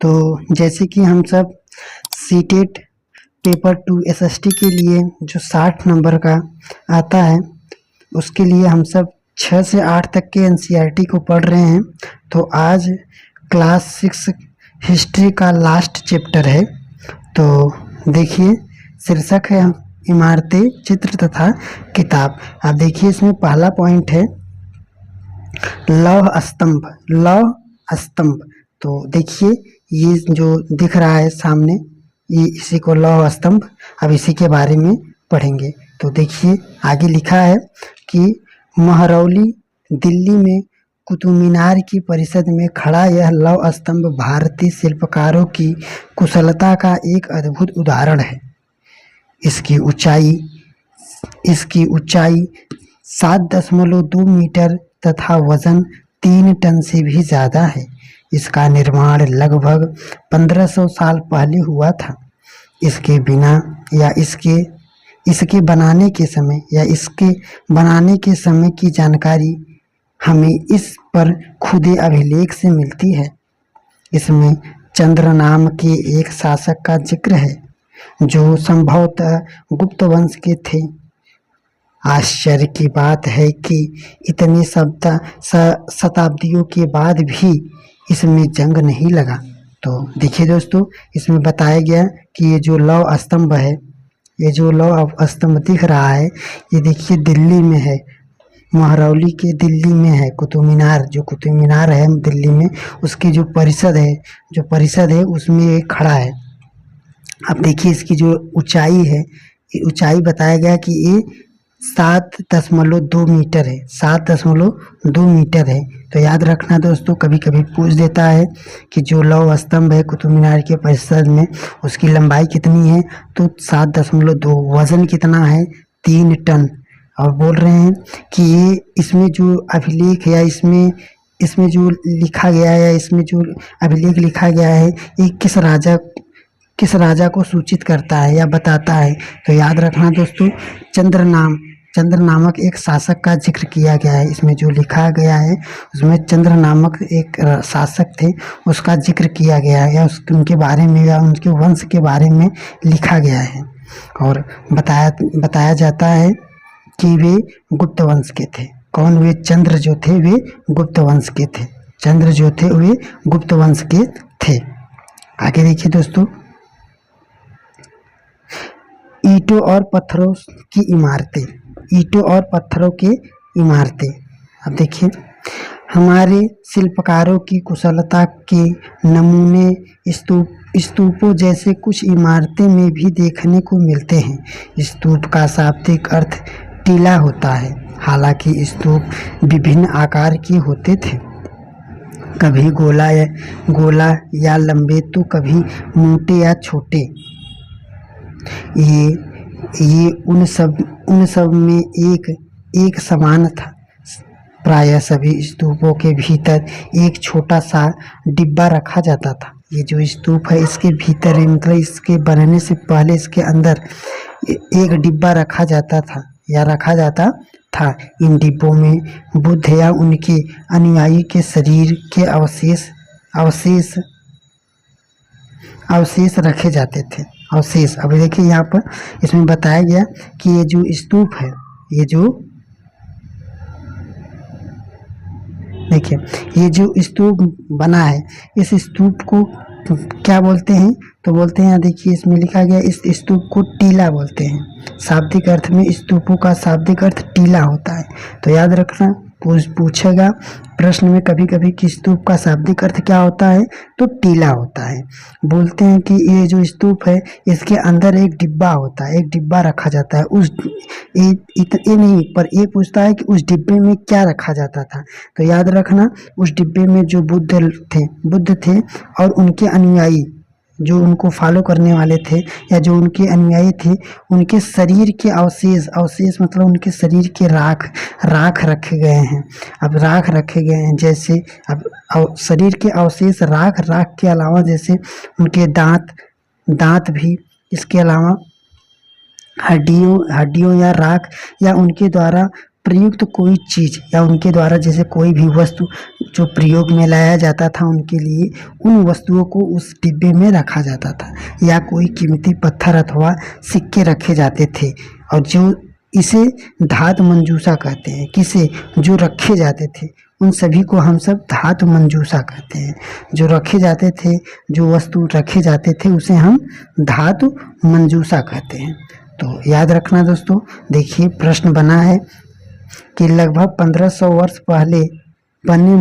तो जैसे कि हम सब सीटेट पेपर 2 एसएसटी के लिए जो 60 नंबर का आता है उसके लिए हम सब 6 से 8 तक के एनसीईआरटी को पढ़ रहे हैं। तो आज क्लास 6 हिस्ट्री का लास्ट चैप्टर है। तो देखिए, शीर्षक है इमारतें, चित्र तथा किताब। आप देखिए, इसमें पहला पॉइंट है लौह स्तंभ। लौह स्तंभ, तो देखिए ये जो दिख रहा है सामने, ये इसी को लौह स्तंभ। अब इसी के बारे में पढ़ेंगे। तो देखिए आगे लिखा है कि महरौली दिल्ली में कुतुब मीनार की परिसर में खड़ा यह लौह स्तंभ भारतीय शिल्पकारों की कुशलता का एक अद्भुत उदाहरण है। इसकी ऊंचाई 7.2 मीटर तथा वजन 3 टन से भी ज़्यादा है। इसका निर्माण लगभग 1500 साल पहले हुआ था। इसके बनाने के समय की जानकारी हमें इस पर खुदे अभिलेख से मिलती है। इसमें चंद्र नाम के एक शासक का जिक्र है जो संभवतः गुप्त वंश के थे। आश्चर्य की बात है कि इतने शताब्दियों के बाद भी इसमें जंग नहीं लगा। तो देखिए दोस्तों, इसमें बताया गया कि ये जो लौह स्तंभ है, ये जो लौह स्तंभ दिख रहा है, ये देखिए दिल्ली में है, महरौली के दिल्ली में है। कुतुब मीनार है दिल्ली में, उसकी जो परिषद है उसमें ये खड़ा है। अब देखिए इसकी जो ऊंचाई है, ये ऊंचाई बताया गया कि ये 7.2 मीटर है। 7.2 मीटर है। तो याद रखना दोस्तों, कभी कभी पूछ देता है कि जो लौह स्तंभ है कुतुब मीनार के परिसर में, उसकी लंबाई कितनी है, तो 7.2। वजन कितना है, 3 टन। और बोल रहे हैं कि ये इसमें जो अभिलेख या इसमें जो लिखा गया है, या इसमें जो अभिलेख लिखा गया है, ये किस राजा को सूचित करता है या बताता है। तो याद रखना दोस्तों, चंद्र नामक एक शासक का जिक्र किया गया है। इसमें जो लिखा गया है उसमें चंद्र नामक एक शासक थे, उसका जिक्र किया गया है, या उनके बारे में या उनके वंश के बारे में लिखा गया है। और बताया जाता है कि वे गुप्त वंश के थे। कौन? वे चंद्र जो थे वे गुप्त वंश के थे। चंद्र जो थे वे गुप्त वंश के थे। आगे देखिए दोस्तों, ईंटों और पत्थरों की इमारतें। अब देखिए, हमारे शिल्पकारों की कुशलता के नमूने स्तूपों जैसे कुछ इमारतें में भी देखने को मिलते हैं। स्तूप का शाब्दिक अर्थ टीला होता है। हालांकि स्तूप विभिन्न आकार के होते थे, कभी गोला या लंबे, तो कभी मोटे या छोटे। ये उन सब में एक समान था। प्रायः सभी स्तूपों के भीतर एक छोटा सा डिब्बा रखा जाता था। ये जो स्तूप है, इसके भीतर मतलब इसके बनने से पहले इसके अंदर एक डिब्बा रखा जाता था। इन डिब्बों में बुद्ध या उनके अनुयायी के शरीर के अवशेष रखे जाते थे। अभी देखिए यहाँ पर इसमें बताया गया कि ये जो स्तूप है, ये जो स्तूप बना है, इस स्तूप को क्या बोलते हैं? तो बोलते हैं, देखिए इसमें लिखा गया, इस स्तूप को टीला बोलते हैं। शाब्दिक अर्थ में स्तूपों का शाब्दिक अर्थ टीला होता है। तो याद रखना, पूछेगा प्रश्न में कभी कभी कि स्तूप का शाब्दिक अर्थ क्या होता है, तो टीला होता है। बोलते हैं कि ये जो स्तूप है, इसके अंदर एक डिब्बा होता है, एक डिब्बा रखा जाता है। ये पूछता है कि उस डिब्बे में क्या रखा जाता था। तो याद रखना, उस डिब्बे में जो बुद्ध थे और उनके अनुयायी, जो उनको फॉलो करने वाले थे या जो उनके अनुयायी थे, उनके शरीर के अवशेष मतलब उनके शरीर के राख रखे गए हैं। अब राख रखे गए हैं, जैसे अब शरीर के अवशेष राख के अलावा जैसे उनके दांत भी, इसके अलावा हड्डियों या राख, या उनके द्वारा प्रयुक्त कोई चीज, या उनके द्वारा जैसे कोई भी वस्तु जो प्रयोग में लाया जाता था उनके लिए उन वस्तुओं को उस डिब्बे में रखा जाता था, या कोई कीमती पत्थर अथवा सिक्के रखे जाते थे। और जो इसे धातु मंजूषा कहते हैं, किसे, जो रखे जाते थे उन सभी को हम सब धातु मंजूषा कहते हैं। जो रखे जाते थे, जो वस्तु रखे जाते थे उसे हम धातु मंजूषा कहते हैं। तो याद रखना दोस्तों। देखिए प्रश्न बना है कि लगभग 1500 वर्ष पहले बने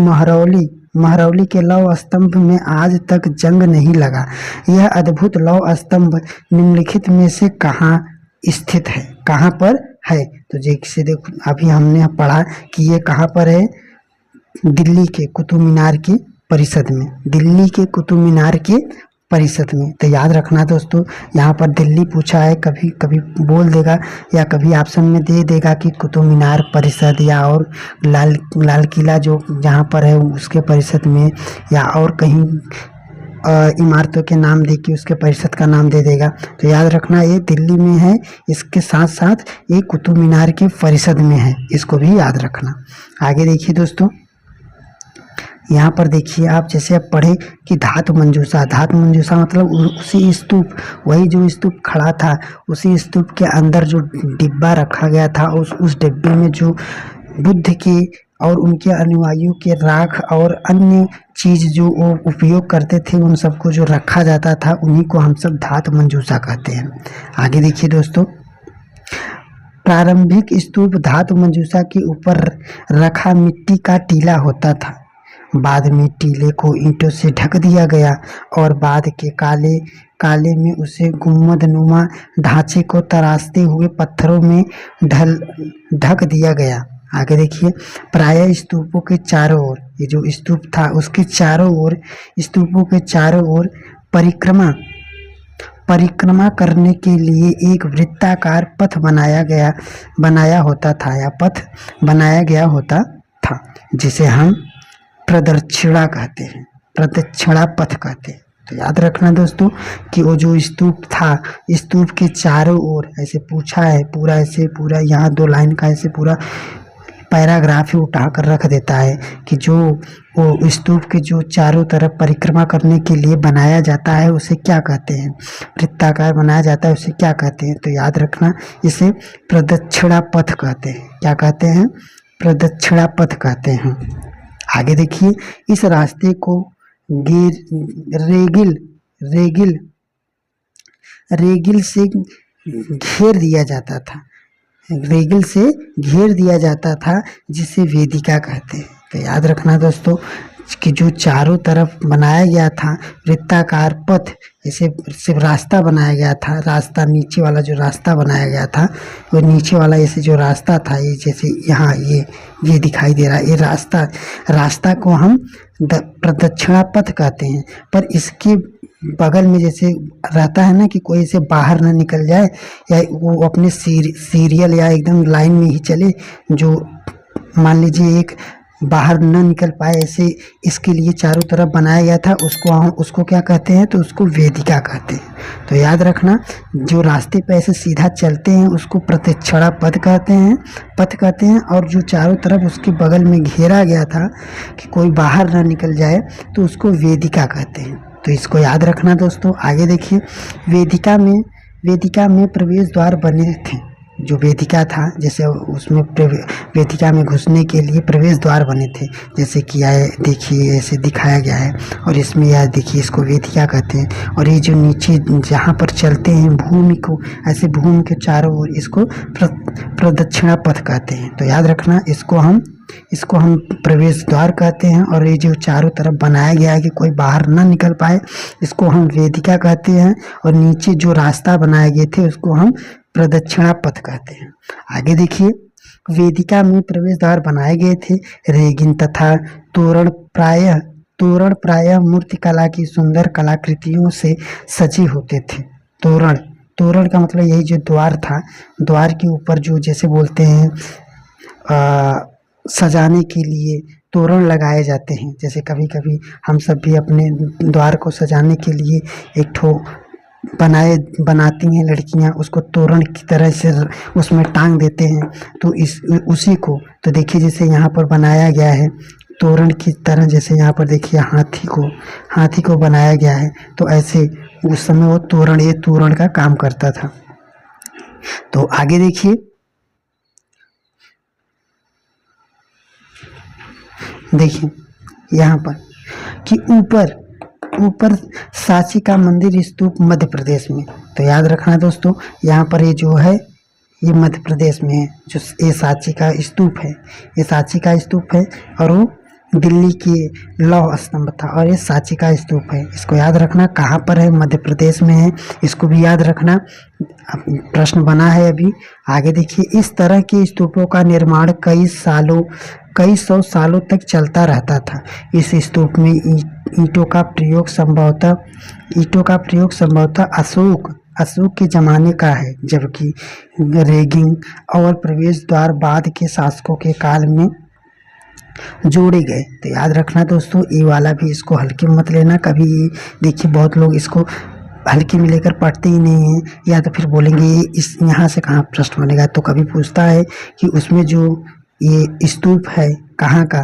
महरौली के लौह स्तंभ में आज तक जंग नहीं लगा। यह अद्भुत लौह स्तंभ निम्नलिखित में से कहाँ स्थित है, कहाँ पर है? तो जैसे देखो अभी हमने पढ़ा कि ये कहाँ पर है, दिल्ली के कुतुब मीनार के परिसर में, दिल्ली के कुतुब मीनार के परिषद में। तो याद रखना दोस्तों, यहाँ पर दिल्ली पूछा है, कभी कभी बोल देगा या कभी ऑप्शन में दे देगा कि कुतुब मीनार परिषद, या और लाल किला जो जहाँ पर है उसके परिषद में, या और कहीं इमारतों के नाम दे के उसके परिषद का नाम दे देगा। तो याद रखना ये दिल्ली में है, इसके साथ साथ ये कुतुब मीनार के परिषद में है, इसको भी याद रखना। आगे देखिए दोस्तों, यहाँ पर देखिए आप जैसे आप पढ़े कि धातु मंजूषा मतलब उसी स्तूप, वही जो स्तूप खड़ा था उसी स्तूप के अंदर जो डिब्बा रखा गया था, उस डिब्बे में जो बुद्ध के और उनके अनुयायियों के राख और अन्य चीज जो वो उपयोग करते थे उन सबको जो रखा जाता था उन्हीं को हम सब धातु मंजूषा कहते हैं। आगे देखिए दोस्तों, प्रारंभिक स्तूप धातु मंजूषा के ऊपर रखा मिट्टी का टीला होता था। बाद में टीले को ईंटों से ढक दिया गया और बाद के काले में उसे गुंबदनुमा ढांचे को तराशते हुए पत्थरों में ढक दिया गया। आगे देखिए, प्रायः स्तूपों के चारों ओर, ये जो स्तूप था उसके चारों ओर, स्तूपों के चारों ओर परिक्रमा करने के लिए एक वृत्ताकार पथ बनाया होता था, या पथ बनाया गया होता था, जिसे हम प्रदक्षिणा कहते हैं, प्रदक्षिणा पथ कहते हैं। तो याद रखना दोस्तों कि वो जो स्तूप था, स्तूप के चारों ओर ऐसे पूछा है, पूरा ऐसे पूरा यहाँ 2 लाइन का ऐसे पूरा पैराग्राफ ही उठा कर रख देता है कि जो वो स्तूप के जो चारों तरफ परिक्रमा करने के लिए बनाया जाता है उसे क्या कहते हैं, वृत्ताकार बनाया जाता है उसे क्या कहते हैं। तो याद रखना इसे प्रदक्षिणा पथ कहते हैं। क्या कहते हैं? प्रदक्षिणा पथ कहते हैं। आगे देखिए, इस रास्ते को रेगिल से घेर दिया जाता था, रेगिल से घेर दिया जाता था, जिसे वेदिका कहते हैं। तो याद रखना दोस्तों कि जो चारों तरफ बनाया गया था वृत्ताकार पथ, ऐसे सिर्फ रास्ता बनाया गया था, रास्ता नीचे वाला जो रास्ता बनाया गया था वो नीचे वाला ऐसे जो रास्ता था, ये जैसे यहाँ ये दिखाई दे रहा है, ये रास्ता को हम प्रदक्षिणा पथ कहते हैं। पर इसके बगल में जैसे रहता है ना कि कोई इसे बाहर ना निकल जाए, या वो अपने सीरियल या एकदम लाइन में ही चले, जो मान लीजिए एक बाहर न निकल पाए, ऐसे इसके लिए चारों तरफ बनाया गया था, उसको क्या कहते हैं? तो उसको वेदिका कहते हैं। तो याद रखना, जो रास्ते पे ऐसे सीधा चलते हैं उसको प्रदक्षिणा पथ कहते हैं, और जो चारों तरफ उसके बगल में घेरा गया था कि कोई बाहर ना निकल जाए तो उसको वेदिका कहते हैं। तो इसको याद रखना दोस्तों। आगे देखिए, वेदिका में प्रवेश द्वार बने थे। जो वेदिका था, जैसे उसमें वेदिका में घुसने के लिए प्रवेश द्वार बने थे, जैसे कि आए देखिए ऐसे दिखाया गया है, और इसमें यह देखिए इसको वेदिका कहते हैं। और ये जो नीचे जहाँ पर चलते हैं भूमि को, ऐसे भूमि के चारों ओर, इसको प्रदक्षिणा पथ कहते हैं। तो याद रखना, इसको हम प्रवेश द्वार कहते हैं, और ये जो चारों तरफ बनाया गया है कि कोई बाहर ना निकल पाए, इसको हम वेदिका कहते हैं। और नीचे जो रास्ता बनाए गए थे उसको हम प्रदक्षिणा पथ कहते हैं। आगे देखिए, वेदिका में प्रवेश द्वार बनाए गए थे। रेगिन तथा तोरण प्रायः मूर्तिकला की सुंदर कलाकृतियों से सजे होते थे। तोरण का मतलब यही जो द्वार था, द्वार के ऊपर जो जैसे बोलते हैं सजाने के लिए तोरण लगाए जाते हैं। जैसे कभी कभी हम सब भी अपने द्वार को सजाने के लिए एक ठो बनाती हैं लड़कियां, उसको तोरण की तरह से उसमें टांग देते हैं। तो उसी को तो देखिए जैसे यहाँ पर बनाया गया है तोरण की तरह, जैसे यहाँ पर देखिए हाथी को बनाया गया है, तो ऐसे उस समय वो तोरण का काम करता था। तो आगे देखिए, यहाँ पर कि ऊपर सांची का मंदिर स्तूप मध्य प्रदेश में। तो याद रखना दोस्तों, यहाँ पर ये जो है ये मध्य प्रदेश में है, जो ये सांची का स्तूप है, ये सांची का स्तूप है, और वो दिल्ली के लौह स्तंभ था, और ये सांची का स्तूप है। इसको याद रखना कहाँ पर है, मध्य प्रदेश में है, इसको भी याद रखना। प्रश्न बना है अभी। आगे देखिए, इस तरह के स्तूपों का निर्माण कई सौ सालों तक चलता रहता था। इस स्तूप में ईंटों का प्रयोग संभवतः अशोक के जमाने का है, जबकि रेगिंग और प्रवेश द्वार बाद के शासकों के काल में जोड़े गए। तो याद रखना दोस्तों, ये वाला भी, इसको हल्के में मत लेना कभी। देखिए बहुत लोग इसको हल्के में लेकर पढ़ते ही नहीं हैं, या तो फिर बोलेंगे इस यहाँ से कहाँ प्रश्न बनेगा। तो कभी पूछता है कि उसमें जो ये स्तूप है कहाँ का,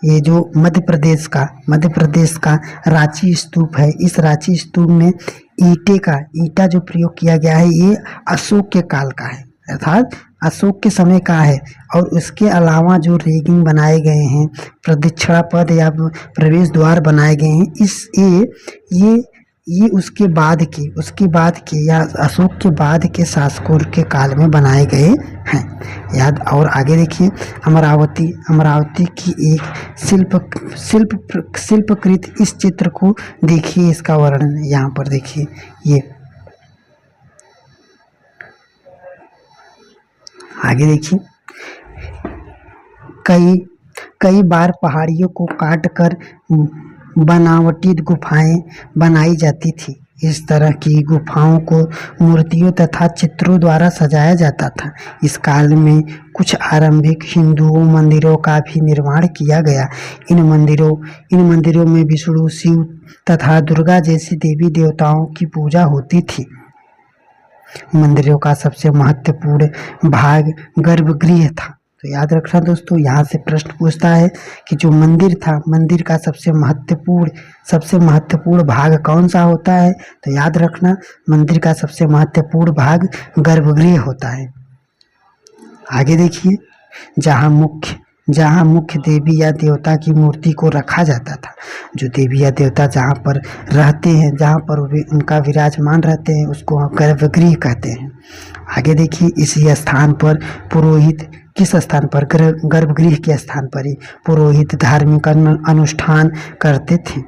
ये जो मध्य प्रदेश का रांची स्तूप है। इस रांची स्तूप में ईटा जो प्रयोग किया गया है, ये अशोक के काल का है, अर्थात अशोक के समय का है। और उसके अलावा जो रेगिंग बनाए गए हैं, प्रदक्षिणा पद या प्रवेश द्वार बनाए गए हैं, ये उसके बाद के या अशोक के बाद के शासकों के काल में बनाए गए हैं, याद। और आगे देखिए, अमरावती की एक शिल्पकृत इस चित्र को देखिए, इसका वर्णन यहाँ पर देखिए। ये आगे देखिए, कई बार पहाड़ियों को काटकर बनावटी गुफाएं बनाई जाती थी। इस तरह की गुफाओं को मूर्तियों तथा चित्रों द्वारा सजाया जाता था। इस काल में कुछ आरंभिक हिंदू मंदिरों का भी निर्माण किया गया। इन मंदिरों में विष्णु, शिव तथा दुर्गा जैसी देवी देवताओं की पूजा होती थी। मंदिरों का सबसे महत्वपूर्ण भाग गर्भगृह था। तो याद रखना दोस्तों, यहाँ से प्रश्न पूछता है कि जो मंदिर था, मंदिर का सबसे महत्वपूर्ण भाग कौन सा होता है। तो याद रखना, मंदिर का सबसे महत्वपूर्ण भाग गर्भगृह होता है। आगे देखिए, जहाँ मुख्य देवी या देवता की मूर्ति को रखा जाता था, जो देवी या देवता जहाँ पर रहते हैं, जहाँ पर उनका विराजमान रहते हैं, उसको गर्भगृह कहते हैं। आगे देखिए, इसी स्थान पर पुरोहित, किस स्थान पर, गर्भगृह के स्थान पर ही पुरोहित धार्मिक अनुष्ठान करते थे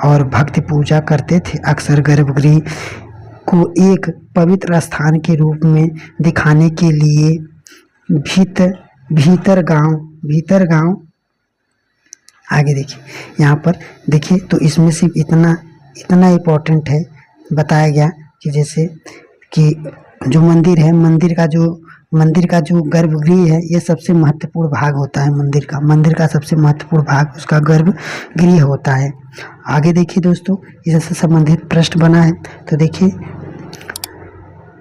और भक्ति पूजा करते थे। अक्सर गर्भगृह को एक पवित्र स्थान के रूप में दिखाने के लिए भीतर गांव आगे देखिए, यहाँ पर देखिए, तो इसमें सिर्फ इतना इम्पोर्टेंट है बताया गया कि जैसे कि जो मंदिर है, मंदिर का जो गर्भगृह है, ये सबसे महत्वपूर्ण भाग होता है। मंदिर का सबसे महत्वपूर्ण भाग उसका गर्भगृह होता है। आगे देखिए दोस्तों, इससे संबंधित प्रश्न बना है। तो देखिए,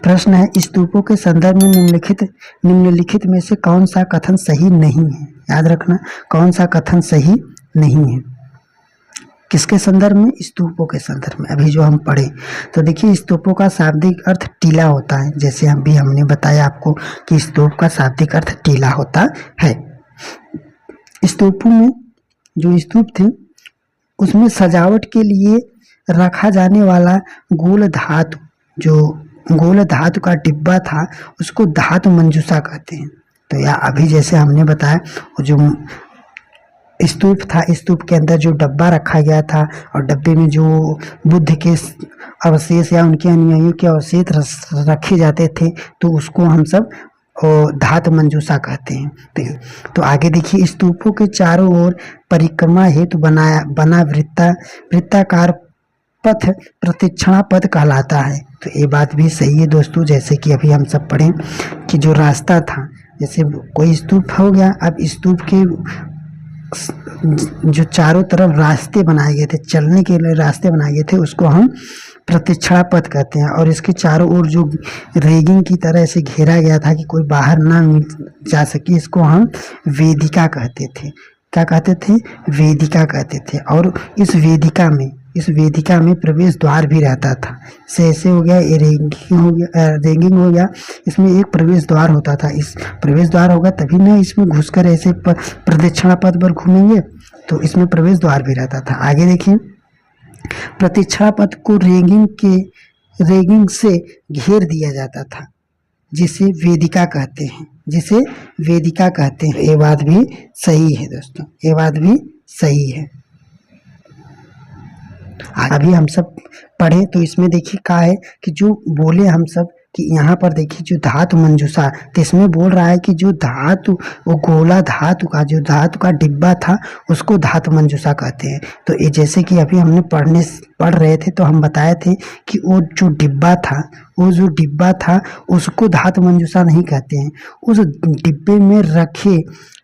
प्रश्न है, स्तूपों के संदर्भ में निम्नलिखित में से कौन सा कथन सही नहीं है। याद रखना, कौन सा कथन सही नहीं है, किसके संदर्भ में, स्तूपों के संदर्भ में। अभी जो हम पढ़े, तो देखिए, स्तूपों का शाब्दिक अर्थ टीला होता है। जैसे हमने बताया आपको कि स्तूप का शाब्दिक अर्थ टीला होता है। स्तूपों में जो स्तूप थे, उसमें सजावट के लिए रखा जाने वाला गोल धातु का डिब्बा था, उसको धातु मंजूषा कहते हैं। तो या अभी जैसे हमने बताया, जो स्तूप था, स्तूप के अंदर जो डब्बा रखा गया था, और डब्बे में जो बुद्ध के अवशेष या उनके अनुयायियों के अवशेष रखे जाते थे, तो उसको हम सब धातु मंजूषा कहते हैं। तो आगे देखिए, स्तूपों के चारों ओर परिक्रमा हेतु बना वृत्ताकार पथ प्रदक्षिणा पद कहलाता है। तो ये बात भी सही है दोस्तों, जैसे कि अभी हम सब पढ़ें कि जो रास्ता था, जैसे कोई स्तूप हो गया, अब स्तूप के जो चारों तरफ रास्ते बनाए गए थे, चलने के लिए रास्ते बनाए गए थे, उसको हम प्रदक्षिणा पथ कहते हैं। और इसके चारों ओर जो रेगिंग की तरह से घेरा गया था कि कोई बाहर ना जा सके, इसको हम वेदिका कहते थे। क्या कहते थे, वेदिका कहते थे। और इस वेदिका में प्रवेश द्वार भी रहता था। से ऐसे हो गया, ये रेगिंग हो गया, इसमें एक प्रवेश द्वार होता था। इस प्रवेश द्वार होगा तभी ना इसमें घुसकर ऐसे प्रदक्षिणा पथ पर घूमेंगे, तो इसमें प्रवेश द्वार भी रहता था। आगे देखिए, प्रतीक्षा पथ को रेगिंग से घेर दिया जाता था, जिसे वेदिका कहते हैं, ये बात भी सही है दोस्तों, ये बात भी सही है। अभी हम सब पढ़े तो इसमें देखिए क्या है कि जो बोले हम सब कि यहाँ पर देखिए जो धातु मंजूषा, तो इसमें बोल रहा है कि जो धातु, वो गोला धातु का डिब्बा था उसको धातु मंजूषा कहते हैं। तो ये जैसे कि अभी हमने पढ़ रहे थे तो हम बताए थे कि वो जो डिब्बा था उसको धातु मंजूषा नहीं कहते हैं, उस डिब्बे में रखे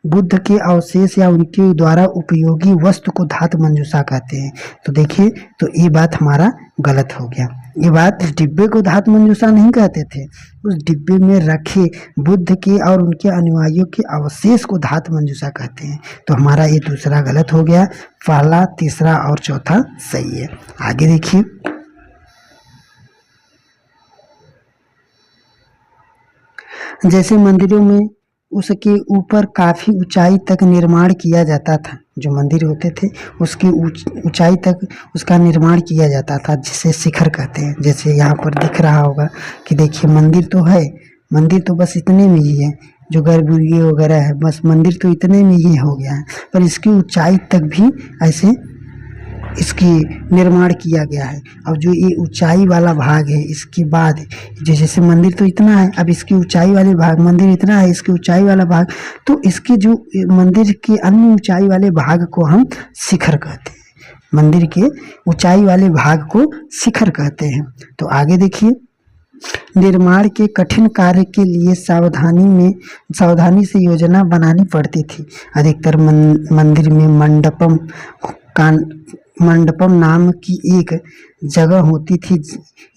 बुद्ध के अवशेष या उनके द्वारा उपयोगी वस्तु को धातु मंजूषा कहते हैं। तो देखिए, तो ये बात हमारा गलत हो गया। ये बात, इस डिब्बे को धातु मंजूषा नहीं कहते थे, उस डिब्बे में रखे बुद्ध के और उनके अनुयायियों के अवशेष को धातु मंजूषा कहते हैं। तो हमारा ये दूसरा गलत हो गया, पहला, तीसरा और चौथा सही है। आगे देखिए, जैसे मंदिरों में उसके ऊपर काफी ऊंचाई तक निर्माण किया जाता था, जो मंदिर होते थे उसकी ऊंचाई तक उसका निर्माण किया जाता था, जिसे शिखर कहते हैं। जैसे यहाँ पर दिख रहा होगा कि देखिए मंदिर तो है, मंदिर तो बस इतने में ही है, जो गर्भगृह वगैरह है बस मंदिर तो इतने में ही हो गया है, पर इसकी ऊंचाई तक भी ऐसे इसकी निर्माण किया गया है। अब जो ये ऊंचाई वाला भाग है, इसके बाद जैसे मंदिर तो इतना है, अब इसकी ऊंचाई वाले भाग, मंदिर इतना है, इसकी ऊंचाई वाला भाग, तो इसके जो मंदिर के अन्य ऊंचाई वाले भाग को हम शिखर कहते हैं, मंदिर के ऊंचाई वाले भाग को शिखर कहते हैं। तो आगे देखिए, निर्माण के कठिन कार्य के लिए सावधानी से योजना बनानी पड़ती थी। अधिकतर मंदिर में मंडपम नाम की एक जगह होती थी,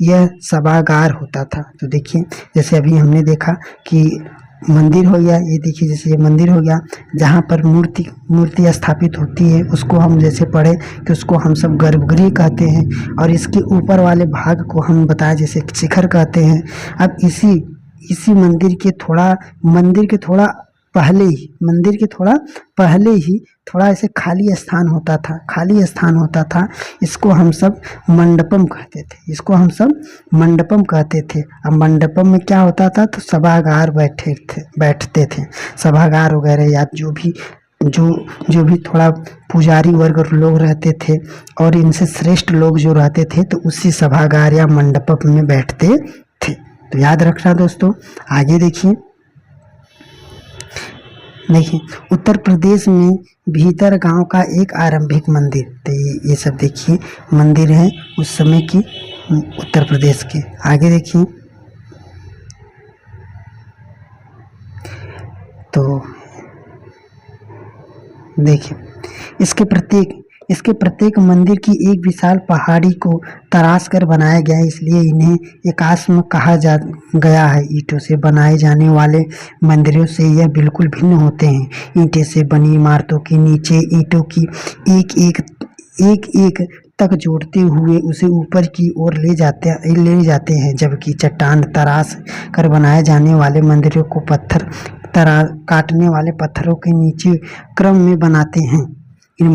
यह सभागार होता था। तो देखिए, जैसे अभी हमने देखा कि मंदिर हो गया, ये देखिए जैसे ये मंदिर हो गया जहाँ पर मूर्ति स्थापित होती है, उसको हम जैसे पढ़े कि उसको हम सब गर्भगृह कहते हैं, और इसके ऊपर वाले भाग को हम बताए जैसे शिखर कहते हैं। अब इसी मंदिर के थोड़ा पहले ही थोड़ा ऐसे खाली स्थान होता था, इसको हम सब मंडपम कहते थे। अब मंडपम में क्या होता था, तो सभागार बैठते थे, सभागार वगैरह, या जो भी थोड़ा पुजारी वर्ग लोग रहते थे और इनसे श्रेष्ठ लोग जो रहते थे, तो उसी सभागार या मंडपम में बैठते थे। तो याद रखना दोस्तों। आगे देखिए, उत्तर प्रदेश में भीतर गांव का एक आरंभिक मंदिर, तो ये सब देखिए मंदिर है उस समय की उत्तर प्रदेश के। आगे देखिए, तो देखिए इसके प्रत्येक मंदिर की एक विशाल पहाड़ी को तराश कर बनाया गया है, इसलिए इन्हें एकाश्म कहा गया है। ईंटों से बनाए जाने वाले मंदिरों से यह बिल्कुल भिन्न होते हैं। ईंटें से बनी इमारतों के नीचे ईंटों की एक तक जोड़ते हुए उसे ऊपर की ओर ले जाते हैं, जबकि चट्टान तराश कर बनाए जाने वाले मंदिरों को काटने वाले पत्थरों के नीचे क्रम में बनाते हैं। इन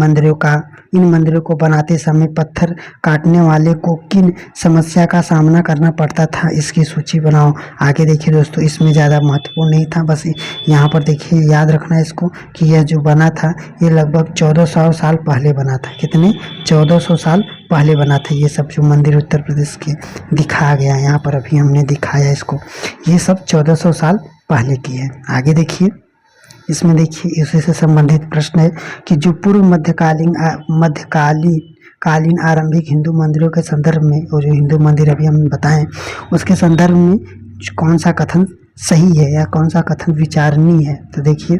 मंदिरों को बनाते समय पत्थर काटने वाले को किन समस्या का सामना करना पड़ता था, इसकी सूची बनाओ। आगे देखिए दोस्तों, इसमें ज़्यादा महत्वपूर्ण नहीं था, बस यहाँ पर देखिए याद रखना इसको कि यह जो बना था ये लगभग 1400 साल पहले बना था। कितने? 1400 साल पहले बना था। ये सब जो मंदिर उत्तर प्रदेश के दिखाया गया यहाँ पर, अभी हमने दिखाया इसको, ये सब 1400 साल पहले की है। आगे देखिए, इसमें देखिए इसी से संबंधित प्रश्न है कि जो पूर्व मध्यकालीन आरंभिक हिंदू मंदिरों के संदर्भ में, और जो हिंदू मंदिर अभी हम बताएं उसके संदर्भ में कौन सा कथन सही है या कौन सा कथन विचारणीय है। तो देखिए,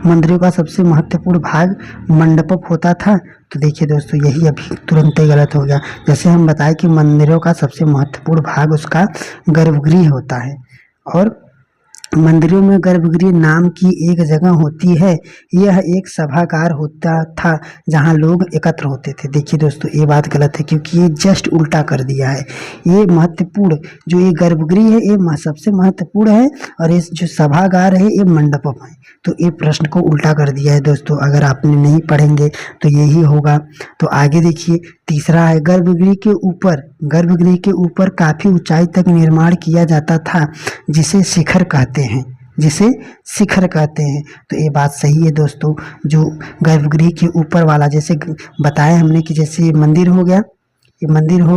मंदिरों का सबसे महत्वपूर्ण भाग मंडप होता था। तो देखिए दोस्तों, यही अभी तुरंत ही गलत हो गया। जैसे हम बताएं कि मंदिरों का सबसे महत्वपूर्ण भाग उसका गर्भगृह होता है, और मंदिरों में गर्भगृह नाम की एक जगह होती है। यह एक सभागार होता था जहां लोग एकत्र होते थे। देखिए दोस्तों, ये बात गलत है क्योंकि ये जस्ट उल्टा कर दिया है। ये महत्वपूर्ण जो ये गर्भगृह है ये सबसे महत्वपूर्ण है, और इस जो सभागार है ये मंडपम है। तो ये प्रश्न को उल्टा कर दिया है दोस्तों। अगर आपने नहीं पढ़ेंगे तो यही होगा। तो आगे देखिए, तीसरा है गर्भगृह के ऊपर काफी ऊंचाई तक निर्माण किया जाता था जिसे शिखर कहते हैं। तो ये बात सही है दोस्तों। जो गर्भगृह के ऊपर वाला, जैसे बताया हमने कि जैसे ये मंदिर हो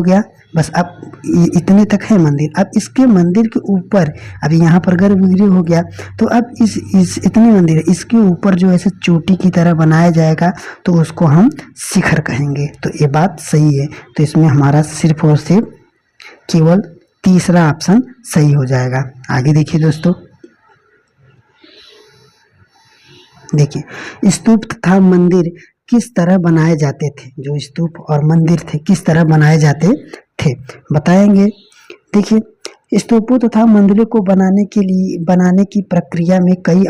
गया, बस अब इतने तक है मंदिर। अब इसके मंदिर के ऊपर, अभी यहाँ पर गर्भगृह हो गया, तो अब इस इतने मंदिर है, इसके ऊपर जो ऐसे चोटी की तरह बनाया जाएगा तो उसको हम शिखर कहेंगे। तो ये बात सही है। तो इसमें हमारा सिर्फ और सिर्फ केवल तीसरा ऑप्शन सही हो जाएगा। आगे देखिए दोस्तों, देखिए स्तूप तथा मंदिर किस तरह बनाए जाते थे। जो स्तूप और मंदिर थे किस तरह बनाए जाते थे बताएंगे। देखिए, स्तूपों तथा मंदिरों को बनाने की प्रक्रिया में कई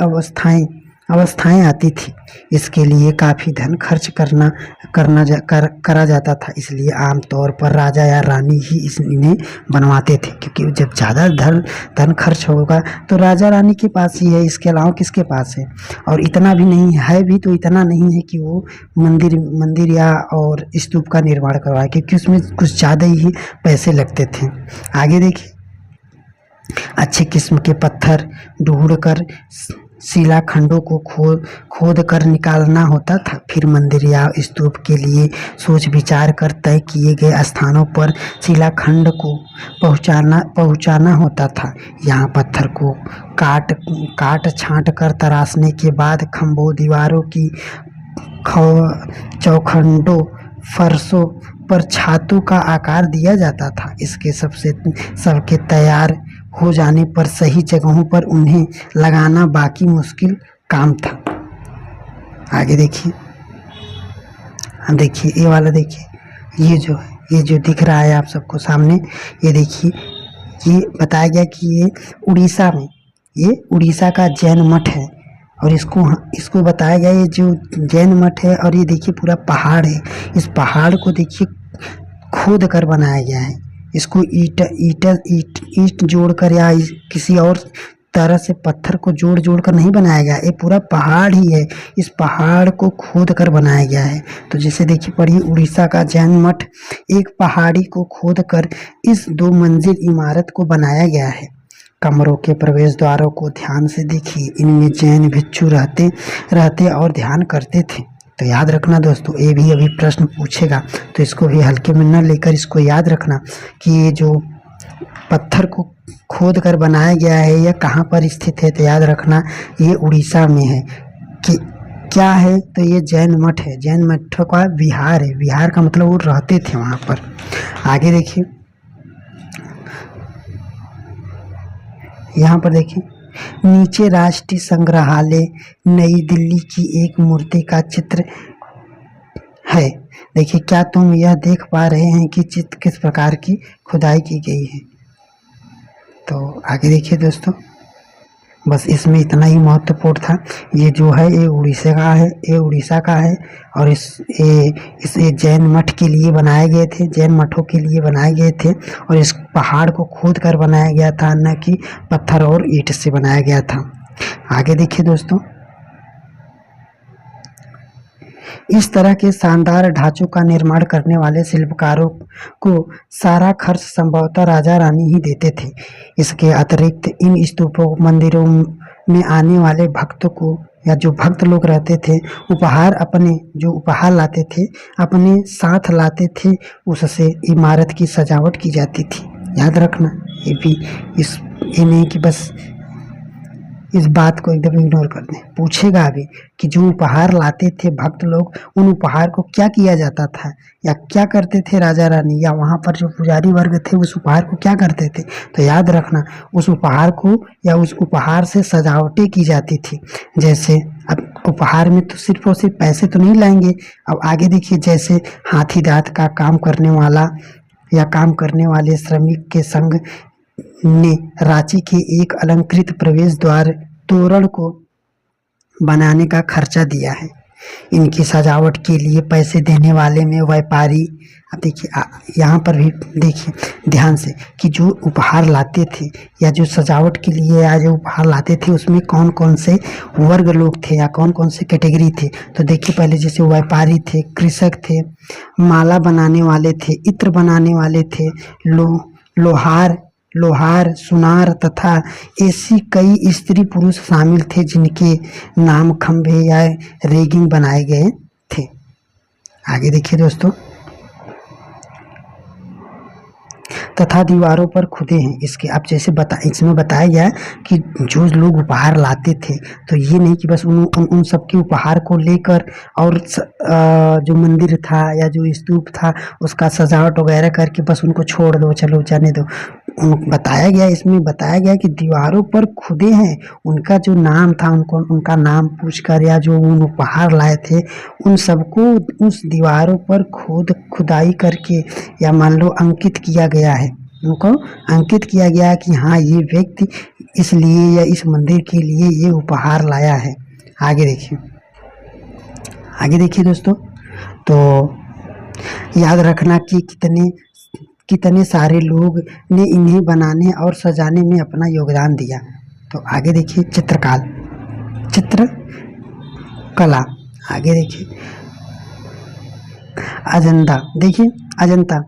अवस्थाएं आती थी। इसके लिए काफी धन खर्च करा जाता था, इसलिए आमतौर पर राजा या रानी ही इन्हें बनवाते थे, क्योंकि जब ज़्यादा धन खर्च होगा तो राजा रानी के पास ही है, इसके अलावा किसके पास है। और इतना भी नहीं है भी, तो इतना नहीं है कि वो मंदिर या और स्तूप का निर्माण करवाए, क्योंकि उसमें कुछ ज़्यादा ही पैसे लगते थे। आगे देखिए, अच्छे किस्म के पत्थर ढूंढकर शिलाखंडों को खोद कर निकालना होता था। फिर मंदिर या स्तूप के लिए सोच विचार कर तय किए गए स्थानों पर शिलाखंड को पहुंचाना होता था। यहाँ पत्थर को काट छांट कर तराशने के बाद खंभों, दीवारों की चौखंडों, फर्शों पर छातों का आकार दिया जाता था। इसके सबके तैयार हो जाने पर सही जगहों पर उन्हें लगाना बाकी मुश्किल काम था। आगे देखिए, हम देखिए ये वाला, देखिए ये जो दिख रहा है आप सबको सामने, ये देखिए, ये बताया गया कि ये उड़ीसा का जैन मठ है। और इसको बताया गया ये जो जैन मठ है, और ये देखिए पूरा पहाड़ है। इस पहाड़ को देखिए खोद कर बनाया गया है। इसको ईंट जोड़कर या किसी और तरह से पत्थर को जोड़ कर नहीं बनाया गया, ये पूरा पहाड़ ही है। इस पहाड़ को खोद कर बनाया गया है। तो जैसे देखिए पढ़िए, उड़ीसा का जैन मठ एक पहाड़ी को खोद कर इस 2 मंजिल इमारत को बनाया गया है। कमरों के प्रवेश द्वारों को ध्यान से देखिए, इनमें जैन भिक्षु रहते और ध्यान करते थे। तो याद रखना दोस्तों, ये भी अभी प्रश्न पूछेगा, तो इसको भी हल्के में न लेकर इसको याद रखना कि ये जो पत्थर को खोद कर बनाया गया है यह कहाँ पर स्थित है। तो याद रखना ये उड़ीसा में है। कि क्या है, तो ये जैन मठ है। जैन मठ का विहार है। विहार का मतलब वो रहते थे वहाँ पर। आगे देखिए, यहाँ पर देखिए, नीचे राष्ट्रीय संग्रहालय नई दिल्ली की एक मूर्ति का चित्र है। देखिए, क्या तुम यह देख पा रहे हैं कि चित्र किस प्रकार की खुदाई की गई है। तो आगे देखिए दोस्तों, बस इसमें इतना ही महत्वपूर्ण था। ये जो है ये उड़ीसा का है और ये जैन मठ के लिए बनाए गए थे, जैन मठों के लिए बनाए गए थे। और इस पहाड़ को खोद कर बनाया गया था, न कि पत्थर और ईंट से बनाया गया था। आगे देखिए दोस्तों, इस तरह के शानदार ढांचों का निर्माण करने वाले शिल्पकारों को सारा खर्च संभवतः राजा रानी ही देते थे। इसके अतिरिक्त इन स्तूपों मंदिरों में आने वाले भक्तों को या जो भक्त लोग रहते थे उपहार लाते थे, अपने साथ लाते थे, उससे इमारत की सजावट की जाती थी। याद रखना ये भी, ये नहीं कि बस इस बात को एकदम इग्नोर कर दें। पूछेगा अभी कि जो उपहार लाते थे भक्त लोग, उन उपहार को क्या किया जाता था या क्या करते थे राजा रानी या वहाँ पर जो पुजारी वर्ग थे उस उपहार को क्या करते थे। तो याद रखना उस उपहार को या उस उपहार से सजावटें की जाती थी। जैसे अब उपहार में तो सिर्फ और सिर्फ पैसे तो नहीं लाएंगे। अब आगे देखिए, जैसे हाथी दांत का काम करने वाला या काम करने वाले श्रमिक के संग ने रांची के एक अलंकृत प्रवेश द्वार तोरण को बनाने का खर्चा दिया है। इनकी सजावट के लिए पैसे देने वाले में व्यापारी, अब देखिए यहाँ पर भी देखिए ध्यान से कि जो उपहार लाते थे या जो सजावट के लिए या जो उपहार लाते थे उसमें कौन कौन से वर्ग लोग थे या कौन कौन से कैटेगरी थे। तो देखिए पहले जैसे व्यापारी थे, कृषक थे, माला बनाने वाले थे, इत्र बनाने वाले थे, लोहार, सुनार तथा ऐसी कई स्त्री पुरुष शामिल थे जिनके नाम खंभे या रेगिंग बनाए गए थे। आगे देखिए दोस्तों, तथा दीवारों पर खुदे हैं इसके। अब जैसे इसमें बताया गया कि जो लोग उपहार लाते थे तो ये नहीं कि बस उन सबके उपहार को लेकर और जो मंदिर था या जो स्तूप था उसका सजावट वगैरह करके बस उनको छोड़ दो, चलो जाने दो। बताया गया, इसमें बताया गया कि दीवारों पर खुदे हैं, उनका जो नाम था उनका नाम पूछकर या जो उन उपहार लाए थे उन सबको उस दीवारों पर खुदाई करके या मान लो अंकित किया गया है। उनको अंकित किया गया कि हाँ ये व्यक्ति इसलिए या इस मंदिर के लिए ये उपहार लाया है। आगे देखिए दोस्तों, तो याद रखना कि कितने सारे लोग ने इन्हें बनाने और सजाने में अपना योगदान दिया। तो आगे देखिए चित्रकला। आगे देखिए अजंता। देखिए अजंता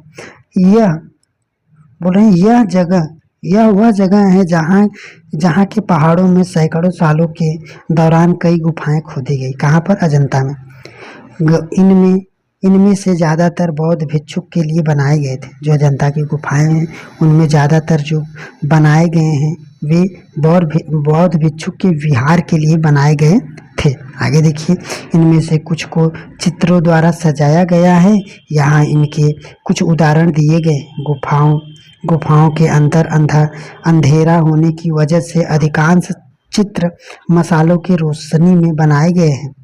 यह बोल रहे हैं यह वह जगह है जहाँ के पहाड़ों में सैकड़ों सालों के दौरान कई गुफाएं खोदी गई। कहाँ पर? अजंता में। इनमें से ज़्यादातर बौद्ध भिक्षुक के लिए बनाए गए थे। जो अजंता की गुफाएं हैं उनमें ज़्यादातर जो बनाए गए हैं वे बौद्ध भिक्षुक के विहार के लिए बनाए गए थे। आगे देखिए, इनमें से कुछ को चित्रों द्वारा सजाया गया है। यहाँ इनके कुछ उदाहरण दिए गए। गुफाओं के अंदर अंधेरा होने की वजह से अधिकांश चित्र मसालों की रोशनी में बनाए गए हैं।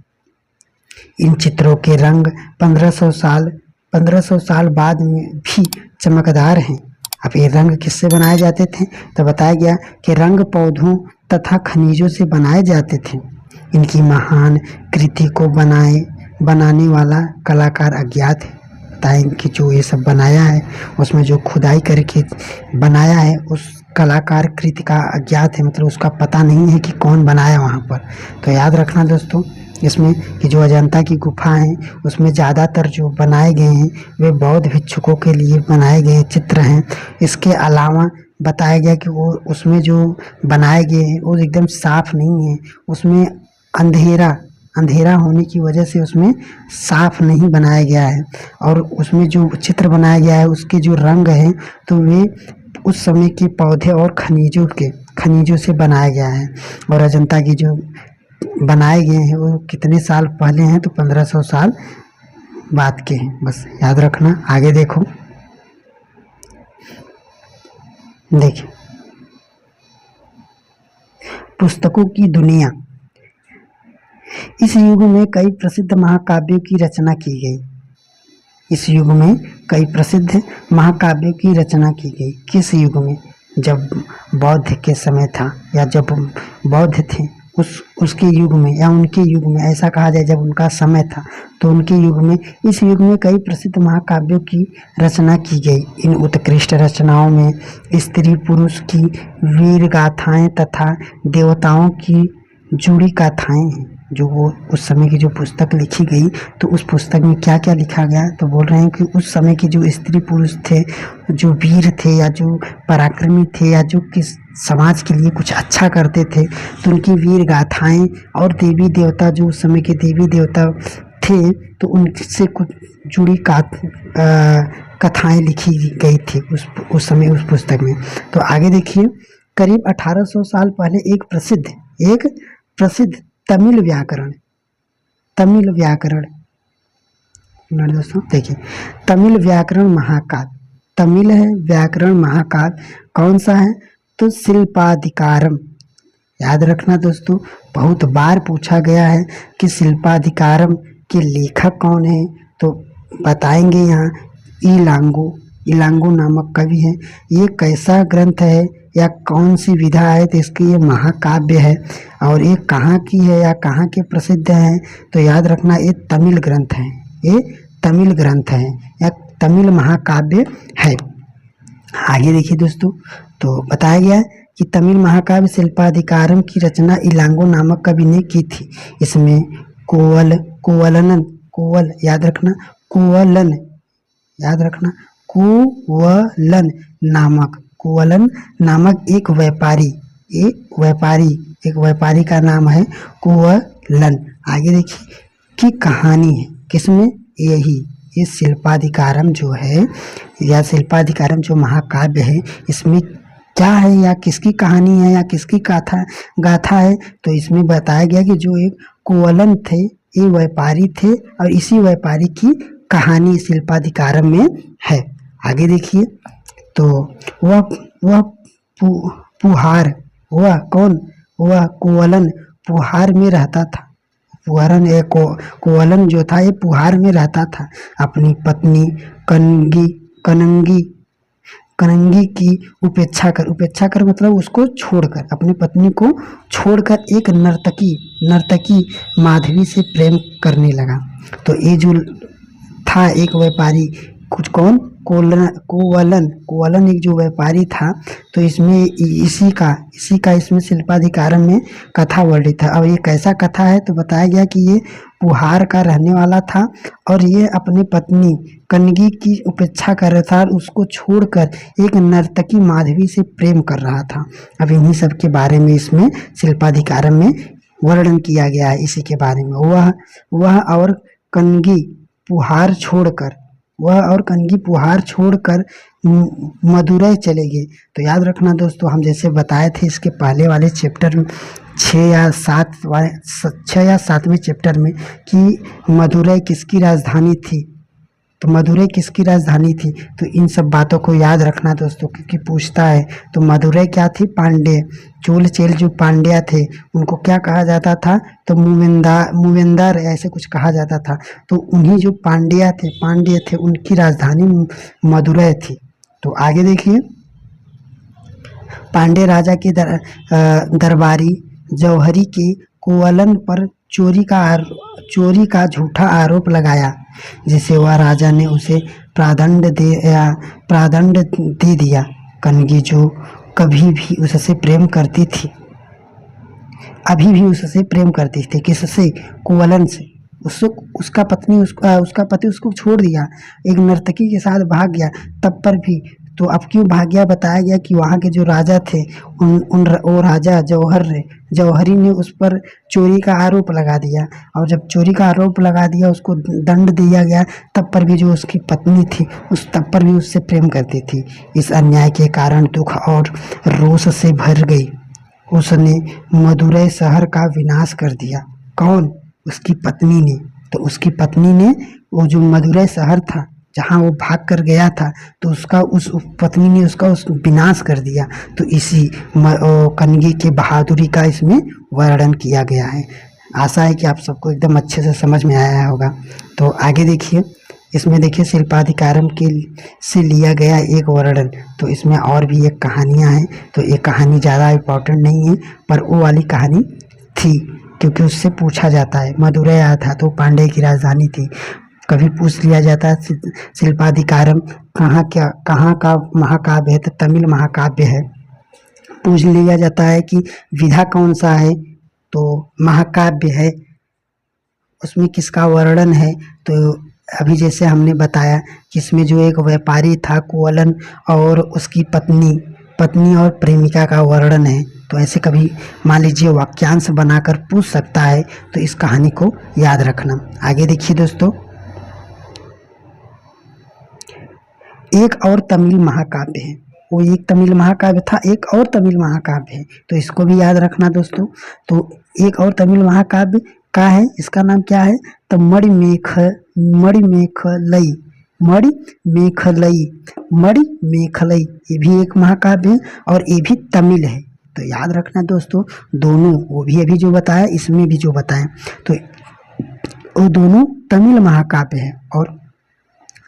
इन चित्रों के रंग 1500 साल बाद में भी चमकदार हैं। अब ये रंग किससे बनाए जाते थे? तो बताया गया कि रंग पौधों तथा खनिजों से बनाए जाते थे। इनकी महान कृति को बनाने वाला कलाकार अज्ञात है। बताएं कि जो ये सब बनाया है उसमें जो खुदाई करके बनाया है उस कलाकार कृति का अज्ञात है, मतलब उसका पता नहीं है कि कौन बनाया वहाँ पर। तो याद रखना दोस्तों इसमें कि जो अजंता की गुफा हैं उसमें ज़्यादातर जो बनाए गए हैं वे बौद्ध भिक्षुकों के लिए बनाए गए चित्र हैं। इसके अलावा बताया गया कि वो उसमें जो बनाए गए हैं वो एकदम साफ नहीं है, उसमें अंधेरा होने की वजह से उसमें साफ नहीं बनाया गया है। और उसमें जो चित्र बनाया गया है उसके जो रंग हैं तो वे उस समय के पौधे और खनिजों से बनाया गया है। और अजंता की जो बनाए गए हैं वो कितने साल पहले हैं? तो 1500 साल बाद के हैं, बस याद रखना। आगे देखिए पुस्तकों की दुनिया। इस युग में कई प्रसिद्ध महाकाव्यों की रचना की गई। किस युग में? जब बौद्ध के समय था या जब बौद्ध थे उसके युग में या उनके युग में, ऐसा कहा जाए जब उनका समय था तो उनके युग में, इस युग में कई प्रसिद्ध महाकाव्यों की रचना की गई। इन उत्कृष्ट रचनाओं में स्त्री पुरुष की वीर गाथाएं तथा देवताओं की जुड़ी गाथाएं हैं। जो वो उस समय की जो पुस्तक लिखी गई तो उस पुस्तक में क्या क्या लिखा गया? तो बोल रहे हैं कि उस समय के जो स्त्री पुरुष थे, जो वीर थे या जो पराक्रमी थे या जो किस समाज के लिए कुछ अच्छा करते थे तो उनकी वीर गाथाएं और देवी देवता, जो उस समय के देवी देवता थे तो उनसे कुछ जुड़ी कथाएं लिखी गई थी उस समय उस पुस्तक में। तो आगे देखिए, करीब 1800 साल पहले एक प्रसिद्ध तमिल व्याकरण दोस्तों देखिए, तमिल व्याकरण महाकाव्य, तमिल है व्याकरण महाकाव्य कौन सा है? तो शिल्पाधिकारम। याद रखना दोस्तों, बहुत बार पूछा गया है कि शिल्पाधिकारम के लेखक कौन है? तो बताएंगे यहाँ इलांगो नामक कवि है। ये कैसा ग्रंथ है या कौन सी विधा है, तो इसकी ये महाकाव्य है। और ये कहाँ की है या कहाँ के प्रसिद्ध है, तो याद रखना ये तमिल ग्रंथ है, ये तमिल ग्रंथ है या तमिल महाकाव्य है। आगे देखिए दोस्तों, तो बताया गया है कि तमिल महाकाव्य शिल्पाधिकारम की रचना इलांगो नामक कवि ने की थी। इसमें कोवलन याद रखना, कोवलन याद रखना, कुवलन नामक एक व्यापारी का नाम है कुवलन। आगे देखिए की कहानी है किसमें, यही ये शिल्पाधिकारम जो है या शिल्पाधिकारम जो महाकाव्य है, इसमें क्या है या किसकी कहानी है या किसकी गाथा है, तो इसमें बताया गया कि जो एक कुवलन थे, ये व्यापारी थे और इसी व्यापारी की कहानी शिल्पाधिकारम में है। आगे देखिए, तो वह पुहार, वह कौन, वह कुवलन पुहार में रहता था। कुवलन जो था ये पुहार में रहता था। अपनी पत्नी कनंगी की उपेक्षा कर मतलब उसको छोड़कर, अपनी पत्नी को छोड़कर एक नर्तकी माधवी से प्रेम करने लगा। तो ये जो था एक व्यापारी, कुछ कौन, कुवलन एक जो व्यापारी था, तो इसमें इसी का इसमें शिल्पाधिकारम में कथा वर्णित है। अब ये कैसा कथा है, तो बताया गया कि ये पुहार का रहने वाला था और ये अपनी पत्नी कनगी की उपेक्षा कर रहा था और उसको छोड़कर एक नर्तकी माधवी से प्रेम कर रहा था। अब इन्हीं सब के बारे में इसमें शिल्पाधिकारम में वर्णन किया गया है। इसी के बारे में वह और कनगी पुहार छोड़कर मदुरै चले गए। तो याद रखना दोस्तों, हम जैसे बताए थे इसके पहले वाले चैप्टर में 6 या 7वें चैप्टर में कि मदुरै किसकी राजधानी थी, तो मदुरै किसकी राजधानी थी, तो इन सब बातों को याद रखना दोस्तों, क्योंकि पूछता है। तो मदुरै क्या थी, पांड्य चोल चेल जो पांड्या थे उनको क्या कहा जाता था, तो मूवेंदार ऐसे कुछ कहा जाता था। तो उन्हीं जो पांड्य थे उनकी राजधानी मदुरै थी। तो आगे देखिए, पांड्य राजा के दरबारी जौहरी के कुवलन पर चोरी का झूठा आरोप लगाया, जिसे वह राजा ने उसे प्रादंड दे दिया। कनगी जो कभी भी उससे प्रेम करती थी, अभी भी उससे प्रेम करती थी, किससे, कुवलन से। उसका पति उसको छोड़ दिया, एक नर्तकी के साथ भाग गया, तब पर भी। तो अब क्यों भाग गया, बताया गया कि वहाँ के जो राजा थे वो राजा जौहरी ने उस पर चोरी का आरोप लगा दिया, और जब चोरी का आरोप लगा दिया उसको दंड दिया गया, तब पर भी जो उसकी पत्नी थी तब पर भी उससे प्रेम करती थी। इस अन्याय के कारण दुख और रोष से भर गई, उसने मदुरै शहर का विनाश कर दिया। कौन, उसकी पत्नी ने। तो उसकी पत्नी ने वो जो मदुरै शहर था जहाँ वो भाग कर गया था, तो उस पत्नी ने उसका विनाश कर दिया। तो इसी कनगी के बहादुरी का इसमें वर्णन किया गया है। आशा है कि आप सबको एकदम अच्छे से समझ में आया होगा। तो आगे देखिए, इसमें देखिए शिल्पाधिकारम से लिया गया एक वर्णन। तो इसमें और भी एक कहानियाँ हैं, तो ये कहानी ज़्यादा इम्पोर्टेंट नहीं है, पर वो वाली कहानी थी क्योंकि उससे पूछा जाता है। मदुरै आया था तो पांड्य की राजधानी थी, कभी पूछ लिया जाता है शिल्पाधिकारम कहाँ का महाकाव्य है, तो तमिल महाकाव्य है। पूछ लिया जाता है कि विधा कौन सा है, तो महाकाव्य है, उसमें किसका वर्णन है, तो अभी जैसे हमने बताया कि इसमें जो एक व्यापारी था कुवलन और उसकी पत्नी और प्रेमिका का वर्णन है। तो ऐसे कभी मान लीजिए वाक्यांश बनाकर पूछ सकता है, तो इस कहानी को याद रखना। आगे देखिए दोस्तों, एक और तमिल महाकाव्य है, वो एक तमिल महाकाव्य था, एक और तमिल महाकाव्य है, तो इसको भी याद रखना दोस्तों। तो एक और तमिल महाकाव्य का है, इसका नाम क्या है, तो मणिमेखलई, ये भी एक महाकाव्य है और ये भी तमिल है। तो याद रखना दोस्तों, दोनों, वो भी अभी जो बताया इसमें भी जो बताया, तो वो दोनों तमिल महाकाव्य है। और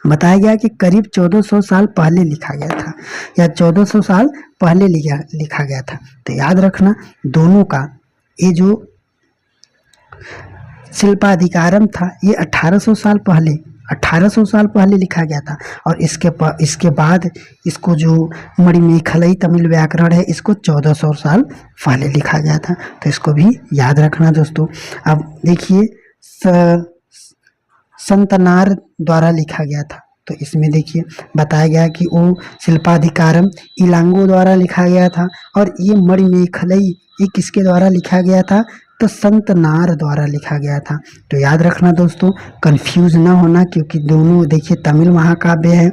बताया गया कि करीब 1400 साल पहले लिखा गया था या 1400 साल पहले लिखा गया था। तो याद रखना दोनों का ये जो शिल्पाधिकारम था ये 1800 साल पहले लिखा गया था। और इसके बाद इसको जो मणिमेखलई तमिल व्याकरण है इसको 1400 साल पहले लिखा गया था। तो इसको भी याद रखना दोस्तों। अब देखिए संतनार द्वारा लिखा गया था। तो इसमें देखिए बताया गया कि वो शिल्पाधिकारम इलांगो द्वारा लिखा गया था और ये मणिमेखलई ये किसके द्वारा लिखा गया था, तो संतनार द्वारा लिखा गया था। तो याद रखना दोस्तों, कंफ्यूज ना होना, क्योंकि दोनों देखिए तमिल महाकाव्य है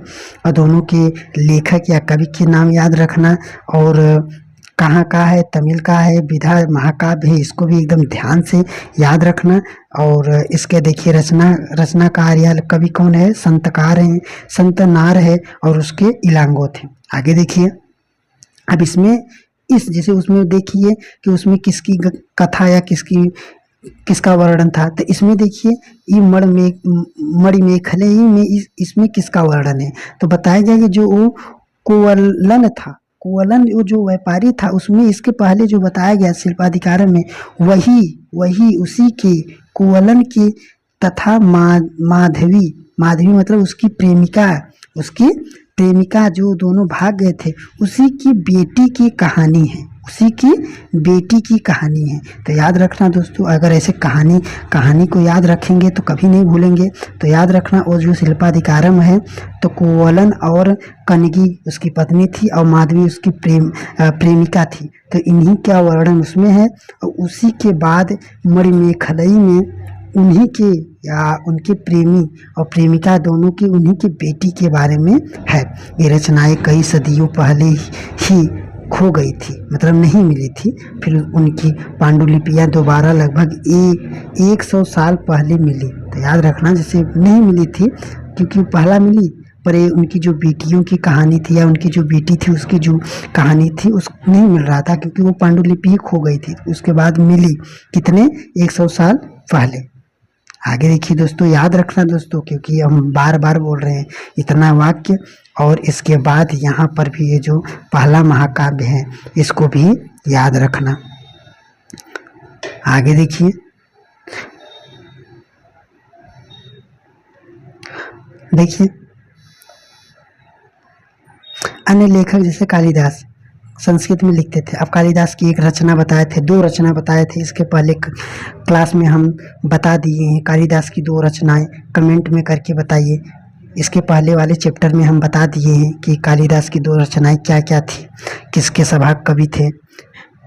और दोनों के लेखक या कवि के नाम याद रखना और कहाँ का है, तमिल का है, विधा महाकाव्य है, इसको भी एकदम ध्यान से याद रखना। और इसके देखिए रचनाकार या कवि कौन है, संतकार है, संतनार है और उसके इलांगो थे। आगे देखिए अब इसमें जैसे उसमें देखिए कि उसमें किसकी कथा या किसका वर्णन था। तो इसमें देखिए ये मणिमेखलई में इसमें किसका वर्णन है। तो बताया गया कि जो वो कुवलन था, कुवलन जो व्यापारी था, उसमें इसके पहले जो बताया गया शिल्पाधिकार में वही उसी के कुवलन के तथा माधवी मतलब उसकी प्रेमिका जो दोनों भाग गए थे उसी की बेटी की कहानी है, तो याद रखना दोस्तों, अगर ऐसे कहानी को याद रखेंगे तो कभी नहीं भूलेंगे। तो याद रखना वो जो शिल्पाधिकारम है तो कुवलन और कनगी उसकी पत्नी थी और माधवी उसकी प्रेमिका थी। तो इन्हीं का वर्णन उसमें है। और उसी के बाद मणिमेखलई में उन्हीं के या उनके प्रेमी और प्रेमिका दोनों की उन्हीं की बेटी के बारे में है। ये रचनाएं कई सदियों पहले ही खो गई थी, मतलब नहीं मिली थी। फिर उनकी पांडुलिपियां दोबारा लगभग 100 साल पहले मिली। तो याद रखना जैसे नहीं मिली थी क्योंकि पहला मिली, पर उनकी जो बेटियों की कहानी थी या उनकी जो बेटी थी उसकी जो कहानी थी उस नहीं मिल रहा था क्योंकि वो पांडुलिपि ही खो गई थी। उसके बाद मिली कितने 100 साल पहले। आगे देखिए दोस्तों, याद रखना दोस्तों, क्योंकि हम बार बार बोल रहे हैं इतना वाक्य। और इसके बाद यहाँ पर भी ये जो पहला महाकाव्य है इसको भी याद रखना। आगे देखिए अन्य लेखक जैसे कालिदास संस्कृत में लिखते थे। अब कालिदास की एक रचना बताए थे, 2 रचना बताए थे, इसके पहले क्लास में हम बता दिए हैं। कालिदास की 2 रचनाएं कमेंट में करके बताइए। इसके पहले वाले चैप्टर में हम बता दिए हैं कि कालिदास की 2 रचनाएं क्या क्या थी, किसके सभाग कवि थे।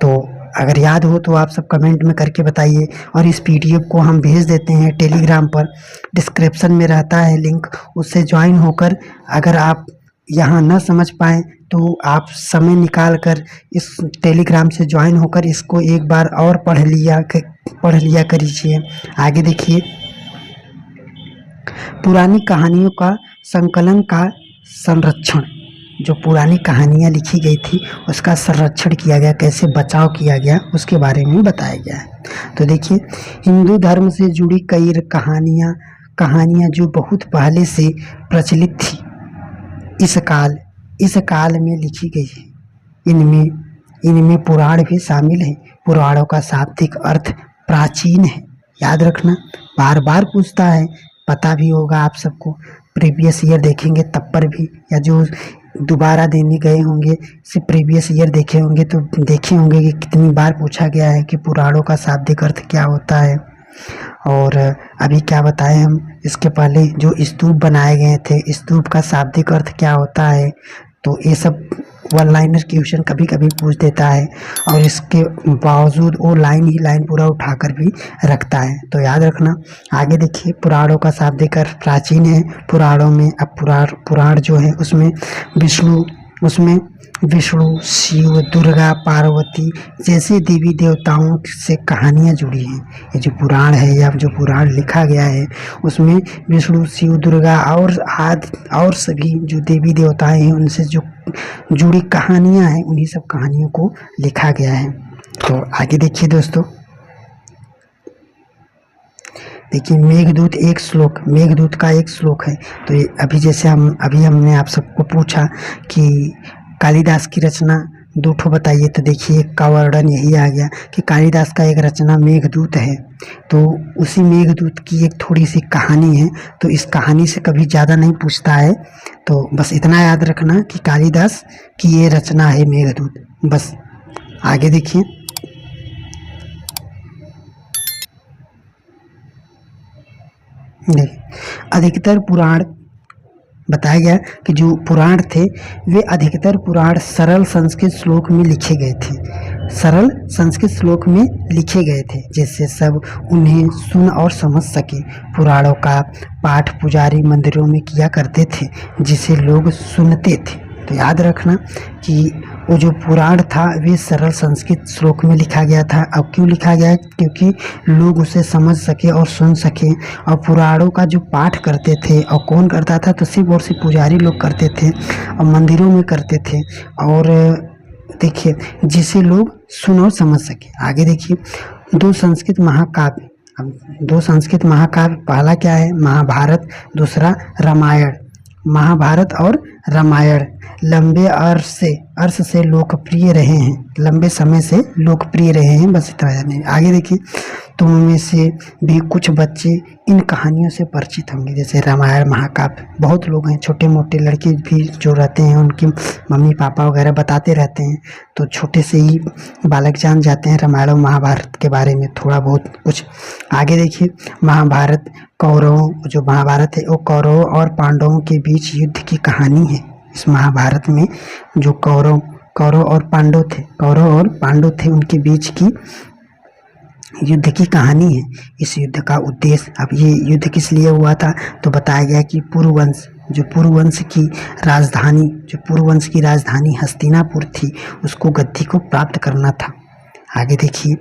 तो अगर याद हो तो आप सब कमेंट में करके बताइए। और इस PDF को हम भेज देते हैं टेलीग्राम पर, डिस्क्रिप्शन में रहता है लिंक, उससे ज्वाइन होकर अगर आप यहाँ न समझ पाएँ तो आप समय निकाल कर इस टेलीग्राम से ज्वाइन होकर इसको एक बार और पढ़ लिया करिए। आगे देखिए, पुरानी कहानियों का संकलन का संरक्षण, जो पुरानी कहानियाँ लिखी गई थी उसका संरक्षण किया गया, कैसे बचाव किया गया उसके बारे में बताया गया है। तो देखिए, हिंदू धर्म से जुड़ी कई कहानियाँ जो बहुत पहले से प्रचलित थी इस काल में लिखी गई है। इनमें पुराण भी शामिल है। पुराणों का शाब्दिक अर्थ प्राचीन है। याद रखना, बार बार पूछता है, पता भी होगा आप सबको, प्रीवियस ईयर देखेंगे तब पर भी, या जो दोबारा देने गए होंगे से प्रीवियस ईयर देखे होंगे तो देखे होंगे कि कितनी बार पूछा गया है कि पुराणों का शाब्दिक अर्थ क्या होता है। और अभी क्या बताएं हम, इसके पहले जो स्तूप बनाए गए थे, स्तूप का शाब्दिक अर्थ क्या होता है। तो ये सब वन लाइनर क्वेश्चन कभी कभी पूछ देता है और इसके बावजूद वो लाइन पूरा उठाकर भी रखता है। तो याद रखना। आगे देखिए, पुराणों का शाब्दिक अर्थ प्राचीन है। पुराणों में अब पुराण जो है उसमें विष्णु, शिव, दुर्गा, पार्वती जैसे देवी देवताओं से कहानियाँ जुड़ी हैं। ये जो पुराण है या जो पुराण लिखा गया है उसमें विष्णु, शिव, दुर्गा और सभी जो देवी देवताएं हैं उनसे जो जुड़ी कहानियाँ हैं उन्हीं सब कहानियों को लिखा गया है। तो आगे देखिए दोस्तों, देखिए मेघदूत एक श्लोक, मेघदूत का एक श्लोक है। तो ये अभी जैसे हमने आप सबको पूछा कि कालिदास की रचना दो ठो बताइए, तो देखिए एक का वर्णन यही आ गया कि कालिदास का एक रचना मेघदूत है। तो उसी मेघदूत की एक थोड़ी सी कहानी है, तो इस कहानी से कभी ज़्यादा नहीं पूछता है। तो बस इतना याद रखना कि कालिदास की ये रचना है मेघदूत। बस आगे देखिए। देखिए अधिकतर पुराण बताया गया कि जो पुराण थे वे अधिकतर पुराण सरल संस्कृत श्लोक में लिखे गए थे, सरल संस्कृत श्लोक में लिखे गए थे, जिससे सब उन्हें सुन और समझ सके। पुराणों का पाठ पुजारी मंदिरों में किया करते थे, जिसे लोग सुनते थे। तो याद रखना कि वो जो पुराण था वे सरल संस्कृत श्लोक में लिखा गया था। अब क्यों लिखा गया है? क्योंकि लोग उसे समझ सके और सुन सके। और पुराणों का जो पाठ करते थे, और कौन करता था? तो सिर्फ और सिर्फ पुजारी लोग करते थे और मंदिरों में करते थे। और देखिए जिसे लोग सुन और समझ सके। आगे देखिए दो संस्कृत महाकाव्य। अब दो संस्कृत महाकाव्य, पहला क्या है? महाभारत, दूसरा रामायण। महाभारत और रामायण लंबे अर्श से लोकप्रिय रहे हैं, लंबे समय से लोकप्रिय रहे हैं। बस इतना नहीं। आगे देखिए तुम में से भी कुछ बच्चे इन कहानियों से परिचित होंगे, जैसे रामायण महाकाव्य। बहुत लोग हैं, छोटे मोटे लड़के भी जो रहते हैं, उनके मम्मी पापा वगैरह बताते रहते हैं, तो छोटे से ही बालक जान जाते हैं रामायण और महाभारत के बारे में थोड़ा बहुत कुछ। आगे देखिए महाभारत कौरवों, जो महाभारत है वो कौरवों और पांडवों के बीच युद्ध की कहानी है। इस महाभारत में जो कौरव और पांडव थे उनके बीच की युद्ध की कहानी है। इस युद्ध का उद्देश्य, अब ये युद्ध किस लिए हुआ था? तो बताया गया कि पुरुवंश की राजधानी हस्तिनापुर थी, उसको गद्दी को प्राप्त करना था। आगे देखिए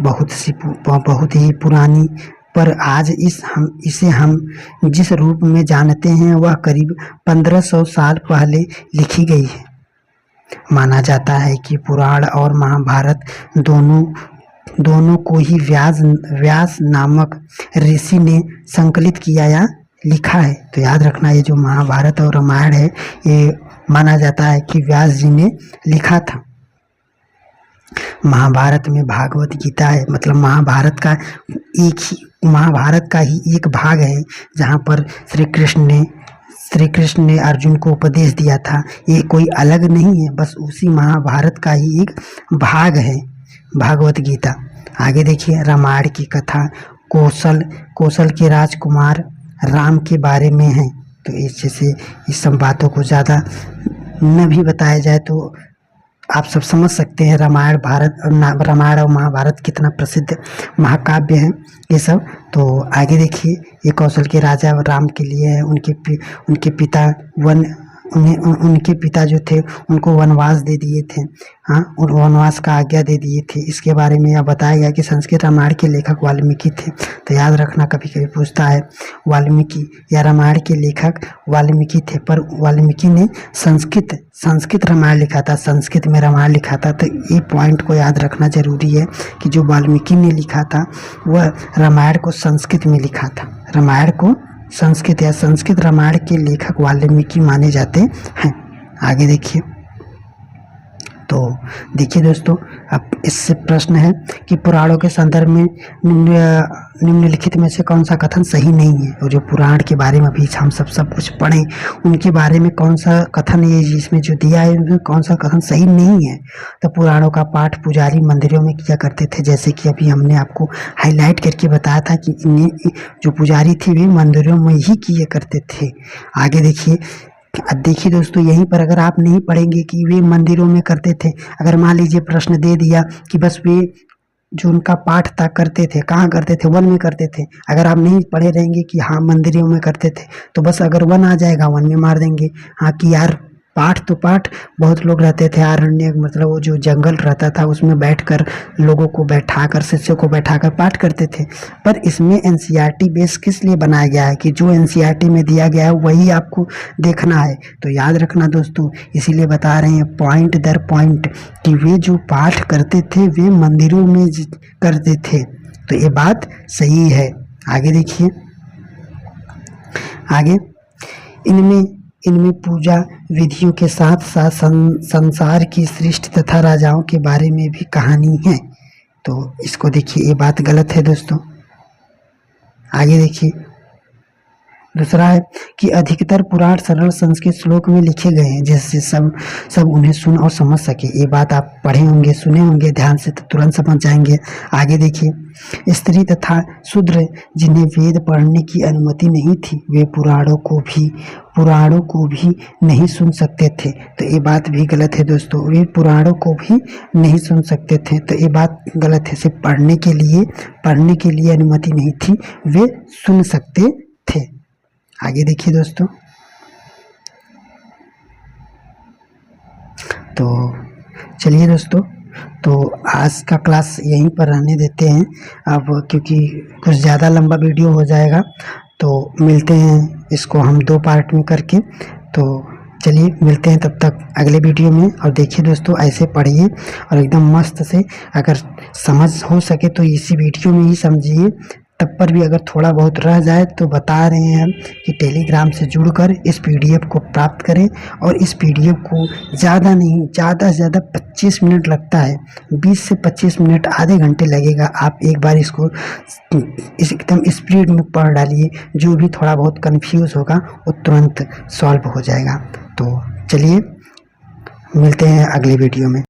बहुत ही पुरानी, पर आज इसे हम जिस रूप में जानते हैं वह करीब 1500 साल पहले लिखी गई है। माना जाता है कि पुराण और महाभारत दोनों को ही व्यास नामक ऋषि ने संकलित किया या लिखा है। तो याद रखना ये जो महाभारत और रामायण है ये माना जाता है कि व्यास जी ने लिखा था। महाभारत में भागवत गीता है, मतलब महाभारत का ही एक भाग है, जहाँ पर श्री कृष्ण ने अर्जुन को उपदेश दिया था। ये कोई अलग नहीं है, बस उसी महाभारत का ही एक भाग है भागवत गीता। आगे देखिए रामायण की कथा कौशल के राजकुमार राम के बारे में है। तो इस सब बातों को ज़्यादा न भी बताया जाए तो आप सब समझ सकते हैं रामायण और महाभारत कितना प्रसिद्ध महाकाव्य है ये सब। तो आगे देखिए ये कौशल के राजा राम के लिए है। उनके पिता जो थे उनको वनवास दे दिए थे, हाँ, और वनवास का आज्ञा दे दिए थे। इसके बारे में यह बताया गया कि संस्कृत रामायण के लेखक वाल्मीकि थे। तो याद रखना, कभी कभी पूछता है वाल्मीकि या रामायण के लेखक वाल्मीकि थे, पर वाल्मीकि ने संस्कृत रामायण लिखा था, संस्कृत में रामायण लिखा था। तो ये पॉइंट को याद रखना जरूरी है कि जो वाल्मीकि ने लिखा था वह रामायण को संस्कृत में लिखा था। रामायण को संस्कृत रामायण के लेखक वाल्मीकि माने जाते हैं। आगे देखिए दोस्तों, अब इससे प्रश्न है कि पुराणों के संदर्भ में निम्नलिखित में से कौन सा कथन सही नहीं है? और जो पुराण के बारे में अभी हम सब कुछ पढ़े, उनके बारे में कौन सा कथन है जिसमें जो दिया है उनमें कौन सा कथन सही नहीं है? तो पुराणों का पाठ पुजारी मंदिरों में किया करते थे, जैसे कि अभी हमने आपको हाईलाइट करके बताया था कि इन्हें जो पुजारी थे वे मंदिरों में ही किए करते थे। आगे देखिए दोस्तों, यहीं पर अगर आप नहीं पढ़ेंगे कि वे मंदिरों में करते थे, अगर मान लीजिए प्रश्न दे दिया कि बस वे जो उनका पाठ था करते थे, कहाँ करते थे? वन में करते थे। अगर आप नहीं पढ़े रहेंगे कि हाँ मंदिरों में करते थे, तो बस अगर वन आ जाएगा वन में मार देंगे। हाँ कि यार पाठ बहुत लोग रहते थे आरण्य, मतलब वो जो जंगल रहता था उसमें बैठकर लोगों को बैठाकर, शिष्यों को बैठाकर पाठ करते थे। पर इसमें एनसीईआरटी बेस किस लिए बनाया गया है कि जो एनसीईआरटी में दिया गया है वही आपको देखना है। तो याद रखना दोस्तों, इसीलिए बता रहे हैं पॉइंट दर पॉइंट कि वे जो पाठ करते थे वे मंदिरों में करते थे। तो ये बात सही है। आगे देखिए, आगे इनमें इनमें पूजा विधियों के साथ साथ संसार की सृष्टि तथा राजाओं के बारे में भी कहानी है। तो इसको देखिए, ये बात गलत है दोस्तों। आगे देखिए, दूसरा है कि अधिकतर पुराण सरल संस्कृत श्लोक में लिखे गए हैं, जिससे सब उन्हें सुन और समझ सके। ये बात आप पढ़े होंगे, सुने होंगे ध्यान से, तो तुरंत समझ जाएंगे। आगे देखिए, स्त्री तथा शूद्र जिन्हें वेद पढ़ने की अनुमति नहीं थी, वे पुराणों को भी नहीं सुन सकते थे। तो ये बात भी गलत है दोस्तों, वे पुराणों को भी नहीं सुन सकते थे। तो ये बात गलत है, सिर्फ पढ़ने के लिए अनुमति नहीं थी, वे सुन सकते थे। आगे देखिए दोस्तों, तो चलिए दोस्तों, तो आज का क्लास यहीं पर रहने देते हैं अब, क्योंकि कुछ ज़्यादा लंबा वीडियो हो जाएगा। तो मिलते हैं इसको हम 2 पार्ट में करके। तो चलिए मिलते हैं तब तक अगले वीडियो में। और देखिए दोस्तों, ऐसे पढ़िए और एकदम मस्त से, अगर समझ हो सके तो इसी वीडियो में ही समझिए। तब पर भी अगर थोड़ा बहुत रह जाए तो बता रहे हैं हम कि टेलीग्राम से जुड़कर इस पीडीएफ को प्राप्त करें। और इस पीडीएफ को ज़्यादा नहीं, ज़्यादा से ज़्यादा 25 मिनट लगता है, 20 से 25 मिनट, आधे घंटे लगेगा। आप एक बार इसको एकदम स्पीड में पढ़ डालिए, जो भी थोड़ा बहुत कंफ्यूज होगा वो तुरंत सॉल्व हो जाएगा। तो चलिए मिलते हैं अगले वीडियो में।